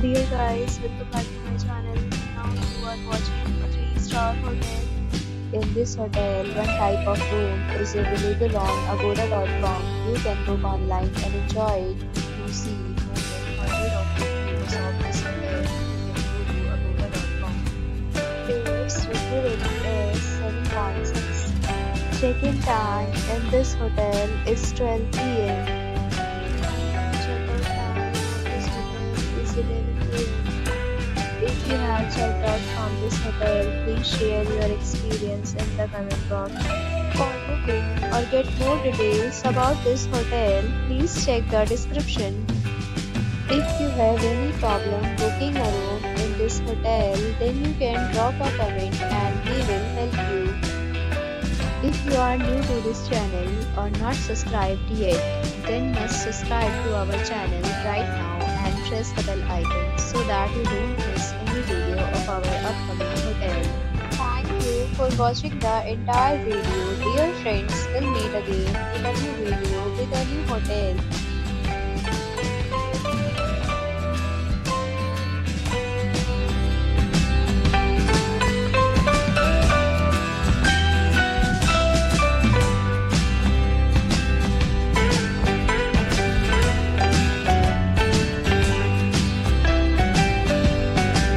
Dear guys, welcome back to my channel. Now you are watching a 3-star hotel. In this hotel, one type of room is available on agoda.com. You can book online and enjoy it. To see more than 100 of reviews of this hotel, you can go to agoda.com. Its review rating is 7.6. Check-in time in this hotel is 12 p.m. Check-out time of this hotel is 11 a.m. If you have checked out from this hotel, please share your experience in the comment box. For booking or get more details about this hotel, please check the description. If you have any problem booking a room in this hotel, then you can drop a comment and we will help you. If you are new to this channel or not subscribed yet, then must subscribe to our channel right now and press the bell icon so that you don't miss any video of our upcoming hotel. Thank you for watching the entire video. Dear friends, we'll meet again in a new video with a new hotel.